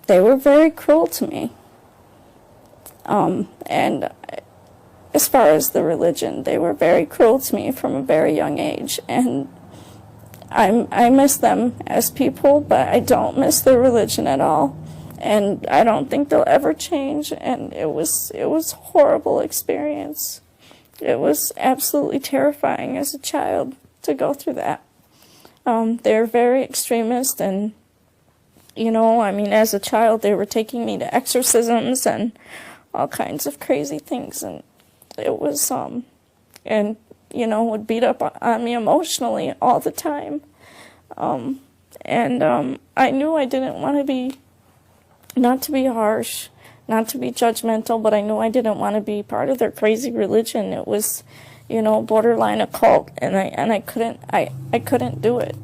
they were very cruel to me. And as far as the religion, they were very cruel to me from a very young age. And I miss them as people, but I don't miss their religion at all. And I don't think they'll ever change. And it was a horrible experience. It was absolutely terrifying as a child to go through that. They're very extremist, and as a child they were taking me to exorcisms and all kinds of crazy things, and it was would beat up on me emotionally all the time. I knew I didn't want to be, not to be harsh, not to be judgmental, but I knew I didn't want to be part of their crazy religion. It was, borderline occult, and I couldn't do it.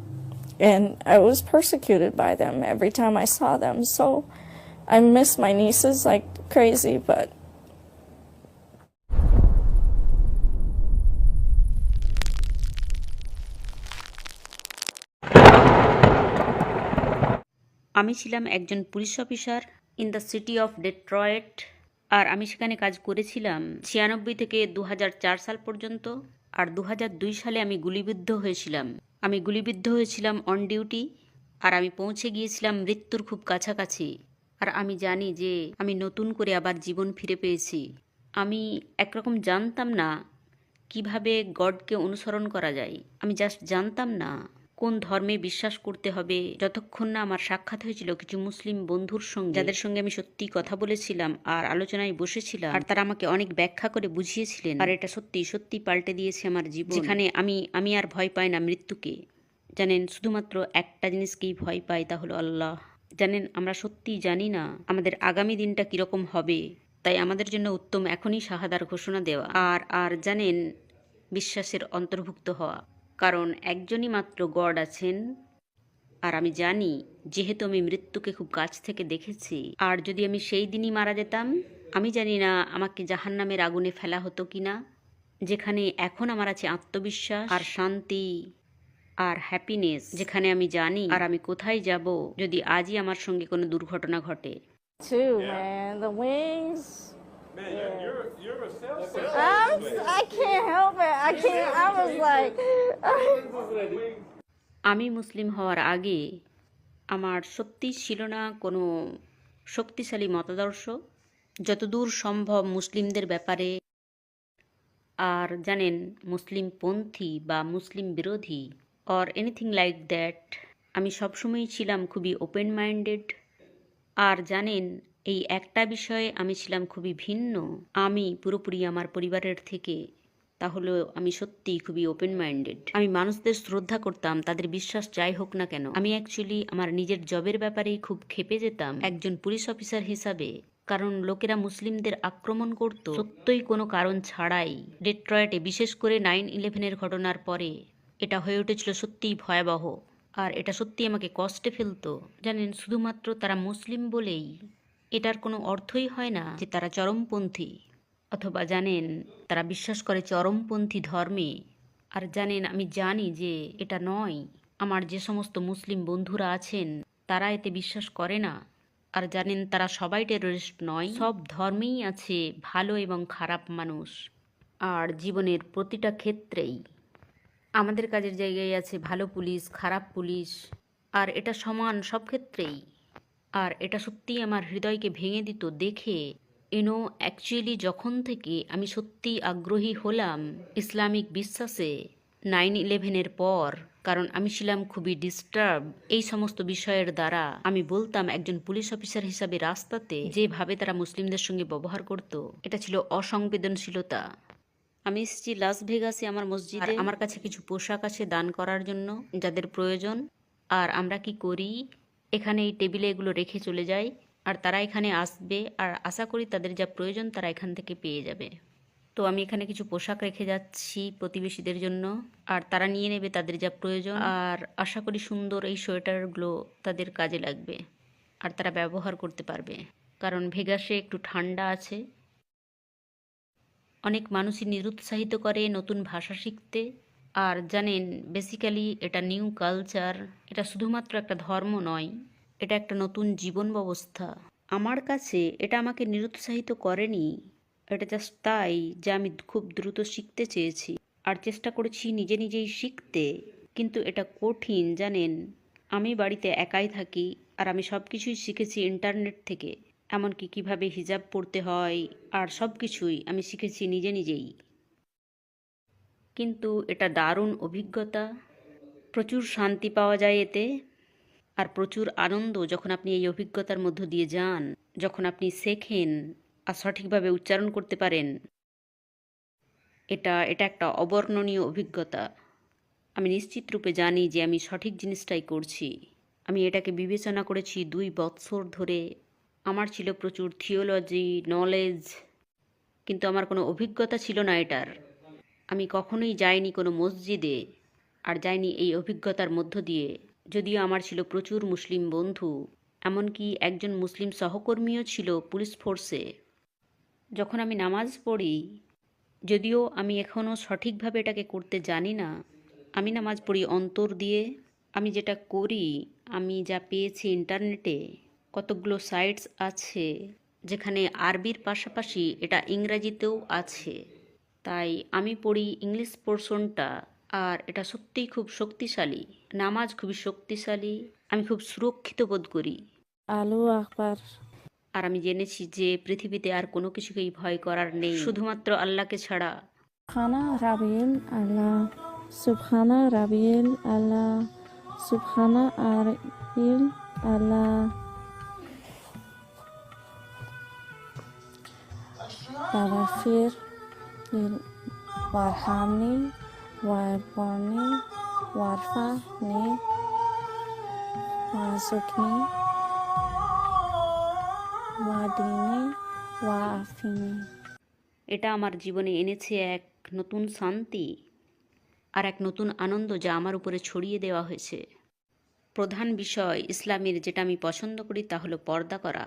And I was persecuted by them every time I saw them. So I miss my nieces like crazy, but আমি ছিলাম একজন police officer in the city of Detroit, আর আমি সেখানে কাজ করেছিলাম 96 থেকে 2004 সাল পর্যন্ত। আর 2002 সালে আমি গুলিবিদ্ধ হয়েছিলাম অন ডিউটি, আর আমি পৌঁছে গিয়েছিলাম মৃত্যুর খুব কাছাকাছি। আর আমি জানি যে আমি নতুন করে আবার জীবন ফিরে পেয়েছি। আমি একরকম জানতাম না কিভাবে গডকে অনুসরণ করা যায়। আমি জাস্ট জানতাম না কোন ধর্মে বিশ্বাস করতে হবে, যতক্ষণ না আমার সাক্ষাৎ হয়েছিল কিছু মুসলিম বন্ধুর সঙ্গে, যাদের সঙ্গে আমি সত্যি কথা বলেছিলাম আর আলোচনায় বসেছিলাম, আর তারা আমাকে অনেক ব্যাখ্যা করে বুঝিয়েছিলেন। আর এটা সত্যি সত্যি পাল্টে দিয়েছে আমার জীবন, যেখানে আমি আর ভয় পাই না মৃত্যুকে। জানেন, শুধুমাত্র একটা জিনিসকেই ভয় পাই, তা হলো আল্লাহ। জানেন, আমরা সত্যিই জানি না আমাদের আগামী দিনটা কিরকম হবে, তাই আমাদের জন্য উত্তম এখনই শাহাদার ঘোষণা দেওয়া আর জানেন, বিশ্বাসের অন্তর্ভুক্ত হওয়া। কারণ একজনই মাত্র গড আছেন, আর আমি জানি, যেহেতু আমি মৃত্যুকে খুব কাছ থেকে দেখেছি, আর যদি আমি সেই দিনই মারা যেতাম, আমি জানি না আমাকে জাহান্নামের আগুনে ফেলা হতো কিনা, যেখানে এখন আমার আছে আত্মবিশ্বাস আর শান্তি আর হ্যাপিনেস, যেখানে আমি জানি আর আমি কোথায় যাব যদি আজই আমার সঙ্গে কোনো দুর্ঘটনা ঘটে। too, man, the wings. Man, you're a sales I can't help it. I was like, আমি মুসলিম হওয়ার আগে আমার সত্যি ছিল না কোনো শক্তিশালী মতাদর্শ, যতদূর সম্ভব মুসলিমদের ব্যাপারে। আর জানেন, মুসলিমপন্থী বা মুসলিম বিরোধী অর এনিথিং লাইক দ্যাট, আমি সবসময়ই ছিলাম খুবই ওপেন মাইন্ডেড। আর জানেন, এই একটা বিষয়ে আমি ছিলাম খুবই ভিন্ন, আমি পুরোপুরি আমার পরিবারের থেকে। তাহলে আমি সত্যিই খুবই ওপেন মাইন্ডেড। আমি মানুষদের শ্রদ্ধা করতাম, তাদের বিশ্বাস যাই হোক না কেন। আমি অ্যাকচুয়ালি আমার নিজের জবের ব্যাপারেই খুব ক্ষেপে যেতাম একজন পুলিশ অফিসার হিসাবে, কারণ লোকেরা মুসলিমদের আক্রমণ করত সত্যই কোনো কারণ ছাড়াই। ডেট্রয়েটে বিশেষ করে 9/11-এর ঘটনার পরে এটা হয়ে উঠেছিল সত্যিই ভয়াবহ, আর এটা সত্যি আমাকে কষ্টে ফেলতো। জানেন, শুধুমাত্র তারা মুসলিম বলেই এটার কোনো অর্থই হয় না যে তারা চরমপন্থী, অথবা জানেন, তারা বিশ্বাস করে চরমপন্থী ধর্মে। আর জানেন, আমি জানি যে এটা নয়। আমার যে সমস্ত মুসলিম বন্ধুরা আছেন তারা এতে বিশ্বাস করে না। আর জানেন, তারা সবাই টেররিস্ট নয়, সব ধর্মেই আছে ভালো এবং খারাপ মানুষ। আর জীবনের প্রতিটা ক্ষেত্রেই আমাদের কাজের জায়গায় আছে ভালো পুলিশ, খারাপ পুলিশ, আর এটা সমান সব ক্ষেত্রেই। আর এটা সত্যিই আমার হৃদয়কে ভেঙে দিত দেখে। অ্যাকচুয়ালি যখন থেকে আমি সত্যি আগ্রহী হলাম ইসলামিক বিশ্বাসে 9/11-এর পর, কারণ আমি ছিলাম খুবই ডিস্টার্ব এই সমস্ত বিষয়ের দ্বারা। আমি বলতাম একজন পুলিশ অফিসার হিসাবে রাস্তাতে যেভাবে তারা মুসলিমদের সঙ্গে ব্যবহার করত, এটা ছিল অসংবেদনশীলতা। আমি এসেছি লাস ভেগাসে আমার মসজিদে, আমার কাছে কিছু পোশাক আছে দান করার জন্য যাদের প্রয়োজন। আর আমরা কি করি, এখানে এই টেবিলে এগুলো রেখে চলে যাই, আর তারা এখানে আসবে, আর আশা করি তাদের যা প্রয়োজন তারা এখান থেকে পেয়ে যাবে। তো আমি এখানে কিছু পোশাক রেখে যাচ্ছি প্রতিবেশীদের জন্য, আর তারা নিয়ে নেবে তাদের যা প্রয়োজন। আর আশা করি সুন্দর এই সোয়েটারগুলো তাদের কাজে লাগবে, আর তারা ব্যবহার করতে পারবে, কারণ ভেগাসে একটু ঠান্ডা আছে। অনেক মানুষই নিরুৎসাহিত করে নতুন ভাষা শিখতে। আর জানেন, বেসিক্যালি এটা নিউ কালচার, এটা শুধুমাত্র একটা ধর্ম নয়, এটা একটা নতুন জীবন ব্যবস্থা। আমার কাছে এটা আমাকে নিরুৎসাহিত করেনি, এটা জাস্ট তাই যে আমি খুব দ্রুত শিখতে চেয়েছি আর চেষ্টা করেছি নিজে নিজেই শিখতে। কিন্তু এটা কঠিন জানেন। আমি বাড়িতে একাই থাকি আর আমি সব কিছুই শিখেছি ইন্টারনেট থেকে, এমনকি কিভাবে হিজাব পরতে হয় আর সব কিছুই আমি শিখেছি নিজে নিজেই। কিন্তু এটা দারুণ অভিজ্ঞতা, প্রচুর শান্তি পাওয়া যায় এতে, আর প্রচুর আনন্দ যখন আপনি এই অভিজ্ঞতার মধ্য দিয়ে যান, যখন আপনি শেখেন আর সঠিকভাবে উচ্চারণ করতে পারেন। এটা এটা একটা অবর্ণনীয় অভিজ্ঞতা। আমি নিশ্চিত রূপে জানি যে আমি সঠিক জিনিসটাই করছি। আমি এটাকে বিবেচনা করেছি 2 বৎসর ধরে। আমার ছিল প্রচুর থিওলজি নলেজ, কিন্তু আমার কোনো অভিজ্ঞতা ছিল না এটার। আমি কখনোই যাইনি কোনো মসজিদে আর যাইনি এই অভিজ্ঞতার মধ্য দিয়ে। যদিও আমার ছিল প্রচুর মুসলিম বন্ধু, এমনকি একজন মুসলিম সহকর্মীও ছিল পুলিশ ফোর্সে। যখন আমি নামাজ পড়ি, যদিও আমি এখনও সঠিকভাবে এটাকে করতে জানি না, আমি নামাজ পড়ি অন্তর দিয়ে। আমি যেটা করি, আমি যা পেয়েছি ইন্টারনেটে, কতগুলো সাইটস আছে যেখানে আরবির পাশাপাশি এটা ইংরাজিতেও আছে। তাই আমি পড়ি ইংলিশ পোর্শনটা, আর এটা সত্যিই খুব শক্তিশালী। নামাজ খুবই শক্তিশালী, আমি খুব সুরক্ষিত বোধ করি। আলু আকবার। আর আমি জেনেছি যে পৃথিবীতে আর কোনো কিছুকেই ভয় করার নেই, শুধুমাত্র আল্লাহকে ছাড়া। খানা রাবিল আল্লাহ, সুবহানা রাবিল আল্লাহ, সুবহানা আরবিল আল্লাহ। Barafir warhamni warborni warfani warzuqni wadini waafini। এটা আমার জীবনে এনেছে এক নতুন শান্তি আর এক নতুন আনন্দ যা আমার উপরে ছড়িয়ে দেওয়া হয়েছে। প্রধান বিষয় ইসলামের যেটা আমি পছন্দ করি তা হলো পর্দা করা।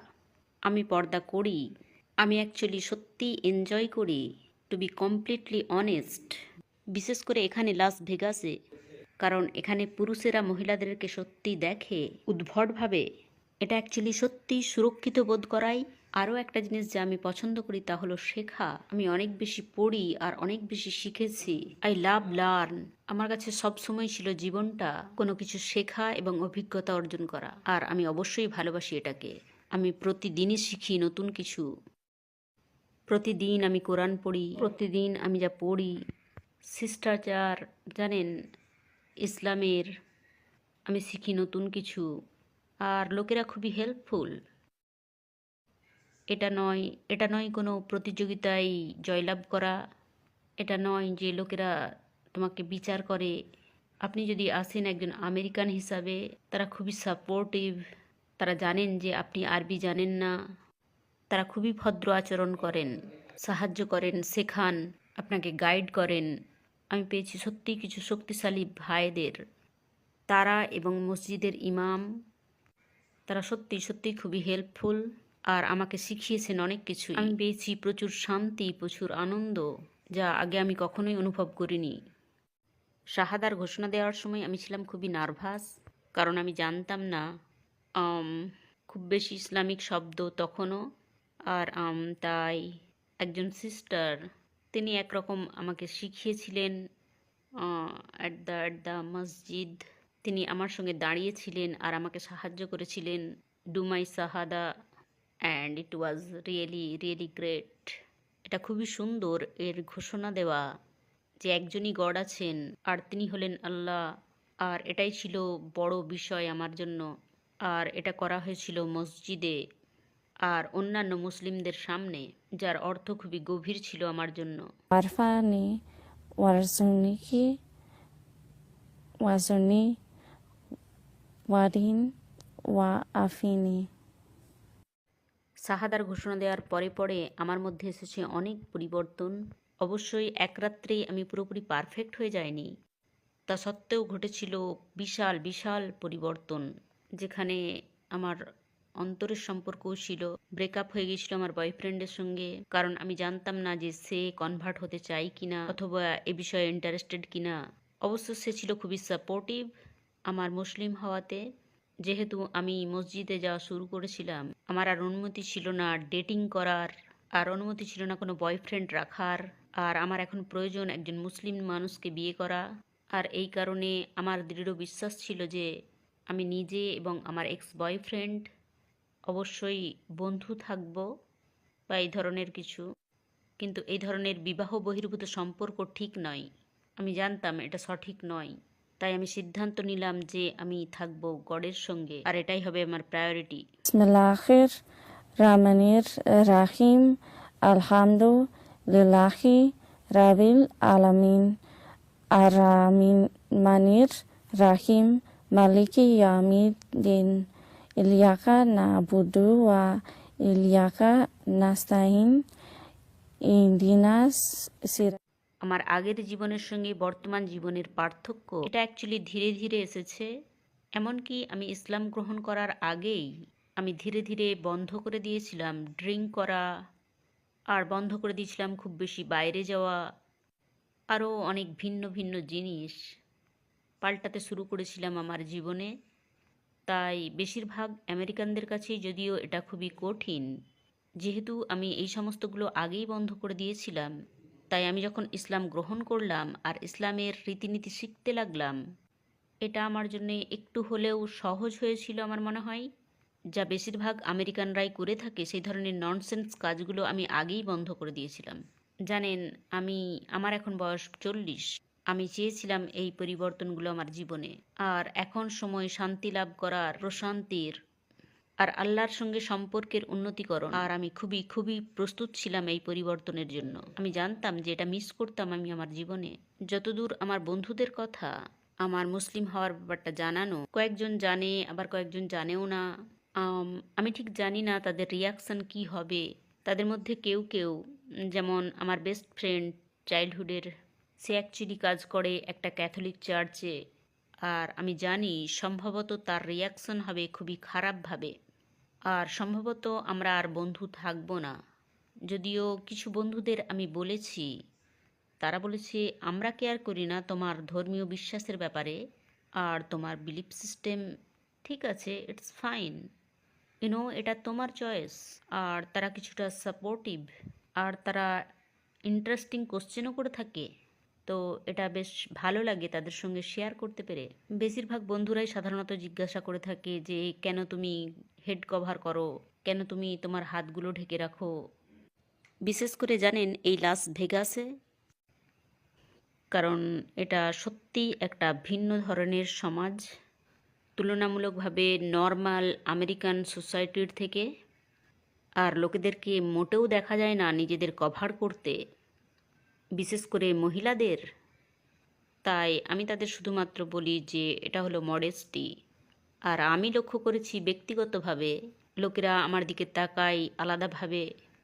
আমি পর্দা করি। আমি অ্যাকচুয়ালি সত্যি এনজয় করি, টু বি কমপ্লিটলি অনেস্ট। বিশেষ করে এখানে লাস ভেগাসে, কারণ এখানে পুরুষেরা মহিলাদেরকে সত্যি দেখে উদ্ভটভাবে। এটা অ্যাকচুয়ালি সত্যি সুরক্ষিত বোধ করায়। আরও একটা জিনিস যা আমি পছন্দ করি তা হলো শেখা। আমি অনেক বেশি পড়ি আর অনেক বেশি শিখেছি। I love learn. আমার কাছে সবসময় ছিল জীবনটা কোনো কিছু শেখা এবং অভিজ্ঞতা অর্জন করা, আর আমি অবশ্যই ভালোবাসি এটাকে। আমি প্রতিদিনই শিখি নতুন কিছু। প্রতিদিন আমি কোরআন পড়ি, প্রতিদিন আমি যা পড়ি, শিষ্টাচার জানেন ইসলামের, আমি শিখি নতুন কিছু। আর লোকেরা খুবই হেল্পফুল। এটা নয় কোনো প্রতিযোগিতায় জয়লাভ করা। এটা নয় যে লোকেরা তোমাকে বিচার করে। আপনি যদি আসেন একজন আমেরিকান হিসাবে, তারা খুবই সাপোর্টিভ। তারা জানেন যে আপনি আরবি জানেন না, তারা খুবই ভদ্র আচরণ করেন, সাহায্য করেন, শেখান, আপনাকে গাইড করেন। আমি পেয়েছি সত্যিই কিছু শক্তিশালী ভাইদের। তারা এবং মসজিদের ইমাম, তারা সত্যি সত্যি খুবই হেল্পফুল আর আমাকে শিখিয়েছেন অনেক কিছু। আমি পেয়েছি প্রচুর শান্তি, প্রচুর আনন্দ, যা আগে আমি কখনোই অনুভব করিনি। শাহাদার ঘোষণা দেওয়ার সময় আমি ছিলাম খুবই নার্ভাস, কারণ আমি জানতাম না খুব বেশি ইসলামিক শব্দ তখনও। আর তাই একজন সিস্টার, তিনি একরকম আমাকে শিখিয়েছিলেন অ্যাট দ্য মসজিদ। তিনি আমার সঙ্গে দাঁড়িয়েছিলেন আর আমাকে সাহায্য করেছিলেন ডু মাই শাহাদা, and it was really really great. এটা খুবই সুন্দর এর ঘোষণা দেওয়া যে একজনই গড আছেন আর তিনি হলেন আল্লাহ। আর এটাই ছিল বড় বিষয় আমার জন্য। আর এটা করা হয়েছিল মসজিদে আর অন্যান্য মুসলিমদের সামনে, যার অর্থ খুবই গভীর ছিল আমার জন্য। warfani warzuqni wazuni wadin waafini। শাহাদার ঘোষণা দেওয়ার পরে পরে আমার মধ্যে এসেছে অনেক পরিবর্তন। অবশ্যই এক রাত্রেই আমি পুরোপুরি পারফেক্ট হয়ে যাইনি, তা সত্ত্বেও ঘটেছিল বিশাল বিশাল পরিবর্তন। যেখানে আমার অন্তরের সম্পর্কও ছিল। ব্রেকআপ হয়ে গিয়েছিল আমার বয়ফ্রেন্ডের সঙ্গে, কারণ আমি জানতাম না যে সে কনভার্ট হতে চায় কিনা অথবা এ বিষয়ে ইন্টারেস্টেড কিনা। অবশ্য সে ছিল খুবই সাপোর্টিভ আমার মুসলিম হওয়াতে, যেহেতু আমি মসজিদে যাওয়া শুরু করেছিলাম, আমার আর অনুমতি ছিল না ডেটিং করার, আর অনুমতি ছিল না কোনো বয়ফ্রেন্ড রাখার, আর আমার এখন প্রয়োজন একজন মুসলিম মানুষকে বিয়ে করা। আর এই কারণে আমার দৃঢ় বিশ্বাস ছিল যে আমি নিজে এবং আমার এক্স বয়ফ্রেন্ড অবশ্যই বন্ধু থাকব বা এই ধরনের কিছু। কিন্তু এই ধরনের বিবাহ বহির্ভূত সম্পর্ক ঠিক নয়। আমি জানতাম এটা সঠিক নয়, তাই আমি সিদ্ধান্ত নিলাম যে আমি থাকবো গডের সঙ্গে, আর এটাই হবে আমার প্রায়োরিটি। বিসমিল্লাহির রহমানির রাহিম। আলহামদুলিল্লাহি রাবিল আলামিন। আর মানির রাহিম মালিকি ইয়ামিদ্দিন। ইলিয়াকা নাবুদু ওয়া ইলিয়াকা নাস্তাইন। ইহদিনাস সিরাত। আমার আগের জীবনের সঙ্গে বর্তমান জীবনের পার্থক্য এটা অ্যাকচুয়ালি ধীরে ধীরে এসেছে। এমনকি আমি ইসলাম গ্রহণ করার আগেই আমি ধীরে ধীরে বন্ধ করে দিয়েছিলাম ড্রিঙ্ক করা, আর বন্ধ করে দিয়েছিলাম খুব বেশি বাইরে যাওয়া, আরও অনেক ভিন্ন ভিন্ন জিনিস পাল্টাতে শুরু করেছিলাম আমার জীবনে। তাই বেশিরভাগ আমেরিকানদের কাছেই যদিও এটা খুবই কঠিন, যেহেতু আমি এই সমস্তগুলো আগেই বন্ধ করে দিয়েছিলাম, তাই আমি যখন ইসলাম গ্রহণ করলাম আর ইসলামের রীতিনীতি শিখতে লাগলাম, এটা আমার জন্য একটু হলেও সহজ হয়েছিল আমার মনে হয়। যা বেশিরভাগ আমেরিকানরাই করে থাকে সেই ধরনের ননসেন্স কাজগুলো আমি আগেই বন্ধ করে দিয়েছিলাম। জানেন, আমার এখন বয়স 40। আমি চেয়েছিলাম এই পরিবর্তনগুলো আমার জীবনে, আর এখন সময় শান্তি লাভ করার, প্রশান্তির, আর আল্লাহর সঙ্গে সম্পর্কের উন্নতিকরণ। আর আমি খুবই খুবই প্রস্তুত ছিলাম এই পরিবর্তনের জন্য। আমি জানতাম যে এটা মিস করতাম আমি আমার জীবনে। যতদূর আমার বন্ধুদের কথা, আমার মুসলিম হওয়ার ব্যাপারটা জানানো, কয়েকজন জানে আবার কয়েকজন জানেও না। আমি ঠিক জানি না তাদের রিয়াকশান কি হবে। তাদের মধ্যে কেউ কেউ, যেমন আমার বেস্ট ফ্রেন্ড চাইল্ডহুডের, সে অ্যাকচুয়ালি কাজ করে একটা ক্যাথলিক চার্চে, আর আমি জানি সম্ভবত তার রিয়াকশন হবে খুবই খারাপভাবে, আর সম্ভবত আমরা আর বন্ধু থাকবো না। যদিও কিছু বন্ধুদের আমি বলেছি, তারা বলেছে আমরা কেয়ার করি না তোমার ধর্মীয় বিশ্বাসের ব্যাপারে, আর তোমার বিলিফ সিস্টেম ঠিক আছে, ইটস ফাইন, এটা তোমার চয়েস। আর তারা কিছুটা সাপোর্টিভ, আর তারা ইন্টারেস্টিং কোশ্চেনও করে থাকে। তো এটা বেশ ভালো লাগে তাদের সঙ্গে শেয়ার করতে পেরে। বেশিরভাগ বন্ধুরাই সাধারণত জিজ্ঞাসা করে থাকে যে কেন তুমি হেড কভার করো, কেন তুমি তোমার হাতগুলো ঢেকে রাখো। বিশেষ করে জানেন এই লাস ভেগাসে, কারণ এটা সত্যি একটা ভিন্ন ধরনের সমাজ তুলনামূলকভাবে নর্মাল আমেরিকান সোসাইটির থেকে। আর লোকেদেরকে মোটেও দেখা যায় না নিজেদের কভার করতে, বিশেষ করে মহিলাদের। তাই আমি তাদের শুধুমাত্র বলি যে এটা হলো মডেস্টি। আর আমি লক্ষ্য করেছি ব্যক্তিগতভাবে লোকেরা আমার দিকে তাকায় আলাদাভাবে,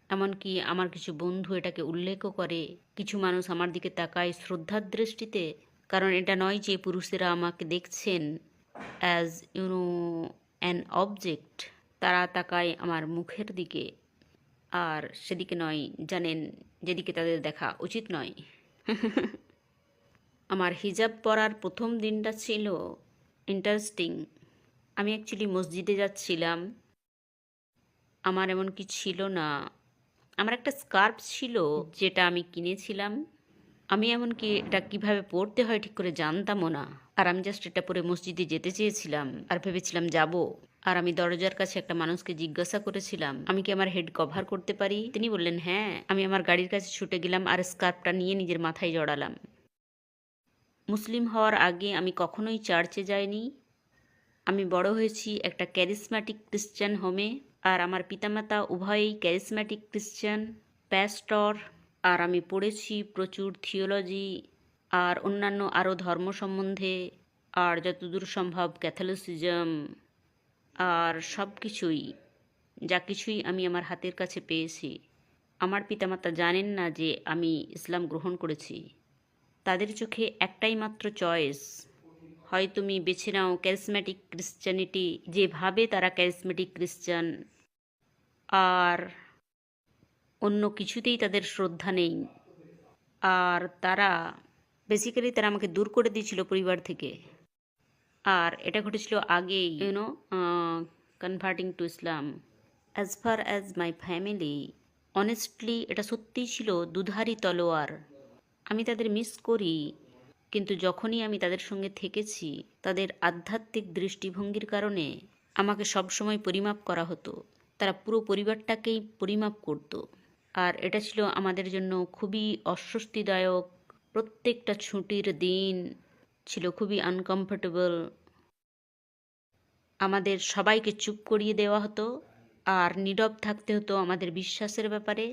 এমনকি আমার কিছু বন্ধু এটাকে উল্লেখও করে। কিছু মানুষ আমার দিকে তাকায় শ্রদ্ধার দৃষ্টিতে, কারণ এটা নয় যে পুরুষেরা আমাকে দেখছেন অ্যাজ অ্যান অবজেক্ট। তারা তাকায় আমার মুখের দিকে, আর সেদিকে নয়, জানেন, যেদিকে তাদের দেখা উচিত নয়। আমার হিজাব পরার প্রথম দিনটা ছিল ইন্টারেস্টিং। আমি অ্যাকচুয়ালি মসজিদে যাচ্ছিলাম, আমার এমন কি ছিল না, আমার একটা স্কার্ফ ছিল যেটা আমি কিনেছিলাম। আমি এমনকি এটা কিভাবে পরতে হয় ঠিক করে জানতামও না, আর আমি জাস্ট এটা পরে মসজিদে যেতে চেয়েছিলাম আর ভেবেছিলাম যাব। আর আমি দরজার কাছে একটা মানুষকে জিজ্ঞাসা করেছিলাম আমি কি আমার হেড কভার করতে পারি। তিনি বললেন হ্যাঁ। আমি আমার গাড়ির কাছে ছুটে গেলাম আর স্কার্ফটা নিয়ে নিজের মাথায় জড়ালাম। মুসলিম হওয়ার আগে আমি কখনোই চার্চে যাইনি। আমি বড় হয়েছি একটা ক্যারিসম্যাটিক ক্রিশ্চান হোমে, আর আমার পিতামাতা উভয়েই ক্যারিসম্যাটিক ক্রিশ্চান প্যাস্টর। আর আমি পড়েছি প্রচুর থিওলজি আর অন্যান্য আরও ধর্ম সম্বন্ধে, আর যতদূর সম্ভব ক্যাথলিসিজম, আর সব কিছুই, যা কিছুই আমি আমার হাতের কাছে পেয়েছি। আমার পিতামাতা জানেন না যে আমি ইসলাম গ্রহণ করেছি। তাদের চোখে একটাই মাত্র চয়েস, হয় তুমি বেছে নাও ক্যারিসম্যাটিক ক্রিশ্চানিটি, যেভাবে তারা ক্যারিসম্যাটিক ক্রিশ্চান, আর অন্য কিছুতেই তাদের শ্রদ্ধা নেই। আর তারা বেসিক্যালি আমাকে দূর করে দিয়েছিল পরিবার থেকে। আর এটা ঘটেছিল আগেই, converting two Islam. As far as my family, honestly এটা সত্যিই ছিল দুধারি তলোয়ার। আমি তাদের মিস করি, কিন্তু যখনই আমি তাদের সঙ্গে থেকেছি, তাদের আধ্যাত্মিক দৃষ্টিভঙ্গির কারণে আমাকে সবসময় পরিমাপ করা হতো। তারা পুরো পরিবারটাকেই পরিমাপ করত। আর এটা ছিল আমাদের জন্য খুবই অস্বস্তিদায়ক। প্রত্যেকটা ছুটির দিন ছিল খুবই আনকমফোর্টেবল। আমাদের সবাইকে চুপ করিয়ে দেওয়া হতো আর নীরব থাকতে হতো আমাদের বিশ্বাসের ব্যাপারে।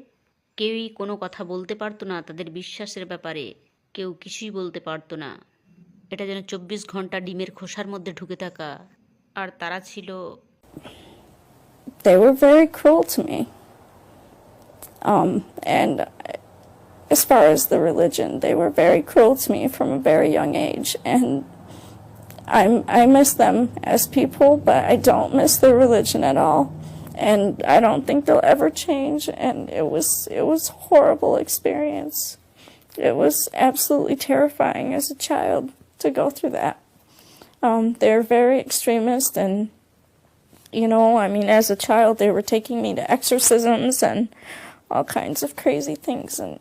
কেউই কোনো কথা বলতে পারতো না তাদের বিশ্বাসের ব্যাপারে, কেউ কিছুই বলতে পারতো না। এটা যেন 24 ঘন্টা ডিমের খোসার মধ্যে ঢুকে থাকা। আর তারা ছিল, They were very cruel to me. And as far as the religion, they were very cruel to me from a very young age. And I miss them as people, but I don't miss their religion at all. And I don't think they'll ever change. And it was a horrible experience. It was absolutely terrifying as a child to go through that. They're very extremist, and I mean, as a child, they were taking me to exorcisms and all kinds of crazy things, and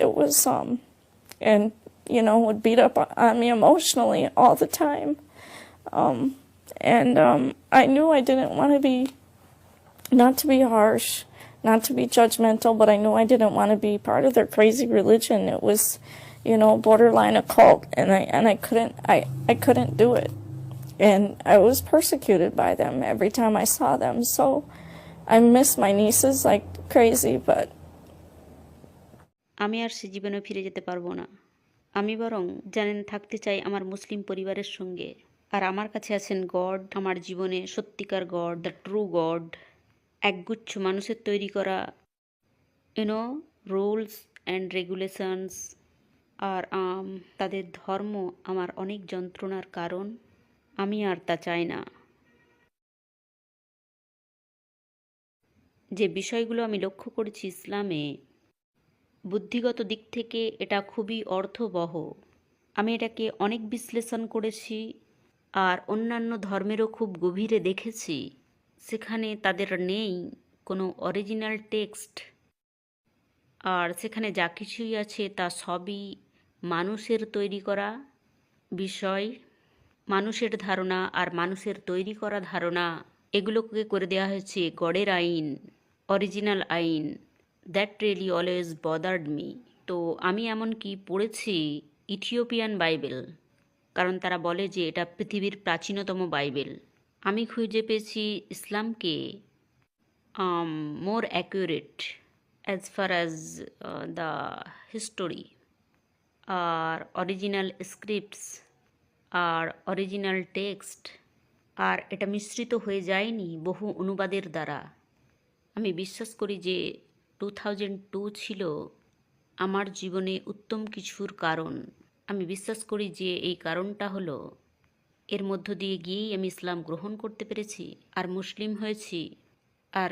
it was and would beat up on me emotionally all the time. I knew I didn't want to be, not to be harsh, not to be judgmental, but I knew I didn't want to be part of their crazy religion. It was, borderline occult, and I couldn't do it. And I was persecuted by them every time I saw them. So I miss my nieces like crazy, but আমি আর সে জীবনে ফিরে যেতে পারবো না। আমি বরং জানেন থাকতে চাই আমার মুসলিম পরিবারের সঙ্গে। আর আমার কাছে আছেন গড, আমার জীবনে সত্যিকার গড, দ্য ট্রু গড। একগুচ্ছ মানুষের তৈরি করা রুলস অ্যান্ড রেগুলেশনস। আর তাদের ধর্ম আমার অনেক যন্ত্রণার কারণ। আমি আর তা চাই না। যে বিষয়গুলো আমি লক্ষ্য করেছি ইসলামে, বুদ্ধিগত দিক থেকে এটা খুবই অর্থবহ। আমি এটাকে অনেক বিশ্লেষণ করেছি আর অন্যান্য ধর্মেরও খুব গভীরে দেখেছি। সেখানে তাদের নেই কোনো অরিজিনাল টেক্সট, আর সেখানে যা কিছুই আছে তা সবই মানুষের তৈরি করা বিষয়। মানুষের ধারণা আর মানুষের তৈরি করা ধারণা, এগুলোকে করে দেওয়া হয়েছে গডের আইন, অরিজিনাল আইন। That really always bothered me. তো আমি এমনকি পড়েছি ইথিওপিয়ান বাইবেল, কারণ তারা বলে যে এটা পৃথিবীর প্রাচীনতম বাইবেল। আমি খুঁজে পেয়েছি ইসলামকে more accurate as far as the history আর অরিজিনাল স্ক্রিপ্টস আর অরিজিনাল টেক্সট। আর এটা মিশ্রিত হয়ে যায়নি বহু অনুবাদের দ্বারা। আমি বিশ্বাস করি যে 2002 ছিল আমার জীবনে উত্তম কিছুর কারণ। আমি বিশ্বাস করি যে এই কারণটা হলো এর মধ্য দিয়ে গিয়েই আমি ইসলাম গ্রহণ করতে পেরেছি আর মুসলিম হয়েছি। আর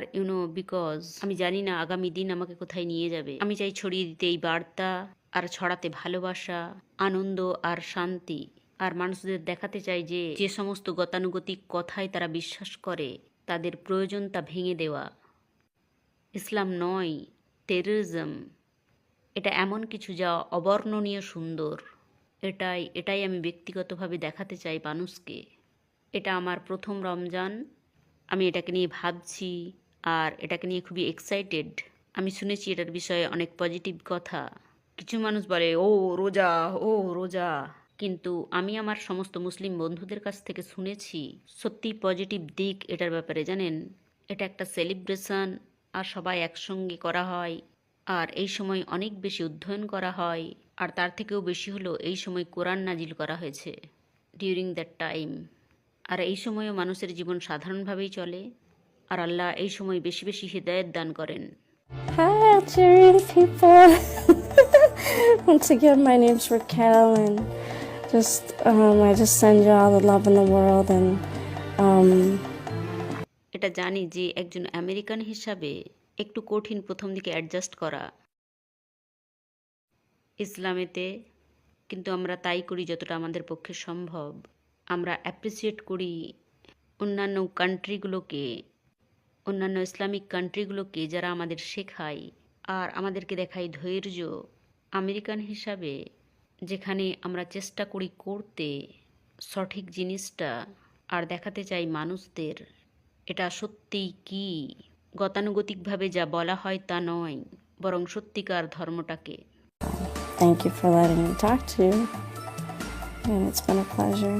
বিকজ আমি জানি না আগামী দিন আমাকে কোথায় নিয়ে যাবে। আমি চাই ছড়িয়ে দিতে এই বার্তা আর ছড়াতে ভালোবাসা, আনন্দ আর শান্তি। আর মানুষদের দেখাতে চাই যে যে সমস্ত গতানুগতিক কথায় তারা বিশ্বাস করে তাদের প্রয়োজন তা ভেঙে দেওয়া। ইসলাম নয় টেররিজম। এটা এমন কিছু যা অবর্ণনীয় সুন্দর। এটাই আমি ব্যক্তিগতভাবে দেখাতে চাই মানুষকে। এটা আমার প্রথম রমজান। আমি এটাকে নিয়ে ভাবছি আর এটাকে নিয়ে খুবই এক্সাইটেড। আমি শুনেছি এটার বিষয়ে অনেক পজিটিভ কথা। কিছু মানুষ বলে ও রোজা, কিন্তু আমি আমার সমস্ত মুসলিম বন্ধুদের কাছ থেকে শুনেছি সত্যি পজিটিভ দিক এটার ব্যাপারে। জানেন, এটা একটা সেলিব্রেশন আর সবাই একসঙ্গে করা হয়। আর এই সময় অনেক বেশি অধ্যয়ন করা হয়। আর তার থেকেও বেশি হলো এই সময় কোরআন নাজিল করা হয়েছে ডিউরিং দ্যাট টাইম। আর এই সময়ও মানুষের জীবন সাধারণভাবেই চলে। আর আল্লাহ এই সময় বেশি বেশি হিদায়াত দান করেন। hi Algerian people. Once again, my name's Raquel, and I just send you all the love in the world, and এটা জানি যে একজন আমেরিকান হিসাবে একটু কঠিন প্রথম দিকে অ্যাডজাস্ট করা ইসলামেতে, কিন্তু আমরা তাই করি যতটা আমাদের পক্ষে সম্ভব। আমরা অ্যাপ্রিসিয়েট করি অন্যান্য কান্ট্রিগুলোকে, অন্যান্য ইসলামিক কান্ট্রিগুলোকে যারা আমাদের শেখায় আর আমাদেরকে দেখায় ধৈর্য। আমেরিকান হিসাবে যেখানে আমরা চেষ্টা করি করতে সঠিক জিনিসটা আর দেখাতে চাই মানুষদের এটা সত্যিই কি, গতানুগতিকভাবে যা বলা হয় তা নয়, বরং সত্যিকার ধর্মটাকে। Thank you for letting me talk to you, and it's been a pleasure.